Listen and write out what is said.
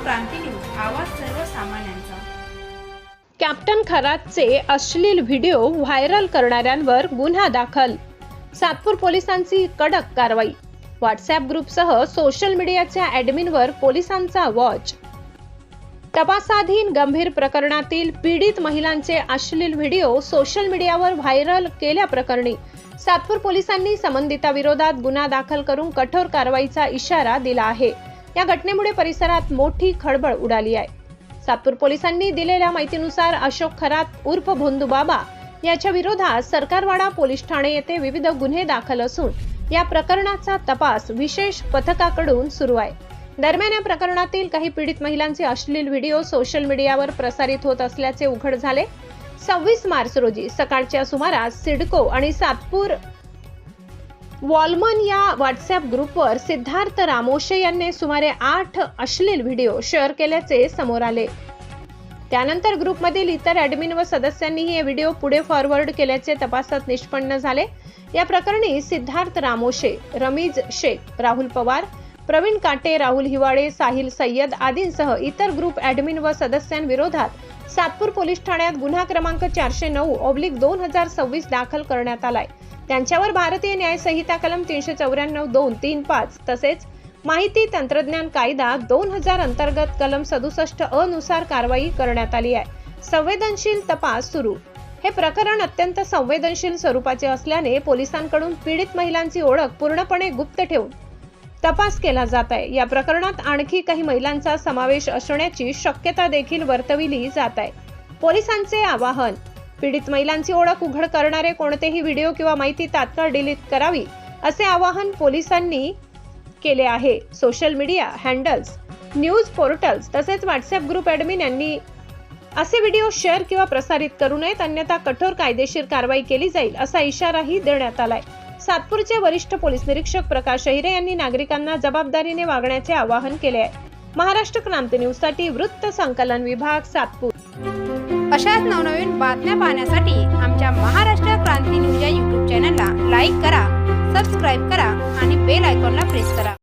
क्रांती news, आवाज सर्वसामान्यांचा। Captain खरातचे अश्लील व्हिडिओ व्हायरल करणाऱ्यांवर गुन्हा दाखल। सातपूर पोलिसांची कडक कारवाई। व्हॉट्सअॅप ग्रुपसह सोशल मीडियाच्या ॲडमिनवर पोलिसांचा वॉच। तपासाधीन गंभीर प्रकरणातील पीडित महिलांचे अश्लील व्हिडिओ सोशल मीडियावर व्हायरल केल्याप्रकरणी सातपूर पोलिसांनी संबंधिताविरोधात गुन्हा दाखल करून कठोर कारवाईचा इशारा दिला आहे। या घटनेमुळे परिसरात मोठी खळबळ उडाली आहे। सातपूर पोलिसांनी दिलेल्या माहितीनुसार अशोक खरात उर्फ भोंदू बाबा याच्या विरोधात सरकारवाडा पोलीस ठाणे येथे विविध गुन्हे दाखल असून या प्रकरणाचा तपास विशेष पथकाकडून सुरू आहे। दरम्यान या प्रकरणातील काही पीडित महिलांचे अश्लील व्हिडिओ सोशल मीडियावर प्रसारित होत असल्याचे उघड झाले। 26 मार्च रोजी सकाळच्या सुमारास सिडको आणि सातपूर वॉलमन या व्हॉट्सअॅप ग्रुपवर सिद्धार्थ रामोशे यांनी सुमारे 8 अश्लील व्हिडिओ शेअर केल्याचे समोर आले। त्यानंतर ग्रुपमधील इतर ॲडमिन व सदस्यांनीही हे व्हिडिओ पुढे फॉरवर्ड केल्याचे तपासात निष्पन्न झाले। या प्रकरणी सिद्धार्थ रामोशे, रमीज शेख, राहुल पवार, प्रवीण काटे, राहुल हिवाळे, साहिल सय्यद आदींसह इतर ग्रुप ॲडमिन व सदस्यांविरोधात सातपूर पोलीस ठाण्यात गुन्हा क्रमांक 409/2026 दाखल करण्यात आलाय। त्यांच्यावर भारतीय न्याय संहिता कलम 394(2)(3)(5) तसेच माहिती तंत्रज्ञान कायदा 2000 अंतर्गत कलम 67(अ) नुसार कारवाई करण्यात आली आहे। संवेदनशील तपास सुरू। हे प्रकरण अत्यंत संवेदनशील स्वरूपाचे असल्याने पोलिसांकडून पीडित महिलांची ओळख पूर्णपणे गुप्त ठेवून तपास केला जात आहे। या प्रकरणात आणखी काही महिलांचा समावेश असण्याची शक्यता देखील वर्तविली जात आहे। पोलिसांचे आवाहन: पीडित महिलांची ओळख उघड करणारे कोणतेही व्हिडिओ किंवा माहिती तात्काळ डिलीट करावी असे आवाहन पोलिसांनी केले आहे। Social media handles, news portals तसेच व्हॉट्सअॅप ग्रुप ॲडमिन यांनी असे व्हिडिओ शेअर किंवा प्रसारित करू नयेत, अन्यथा कठोर कायदेशीर कारवाई केली जाईल असा इशाराही देण्यात आलाय। सातपूरचे वरिष्ठ पोलीस निरीक्षक प्रकाश अहिरे यांनी नागरिकांना जबाबदारीने वागण्याचे आवाहन केले आहे। महाराष्ट्र क्रांती न्यूज साठी वृत्त संकलन विभाग, सातपूर। अशाच नवनवीन बातम्या पाहण्यासाठी आमच्या महाराष्ट्र क्रांती न्यूज या YouTube चॅनलला लाईक करा, सबस्क्राईब करा आणि बेल आयकॉनला प्रेस करा।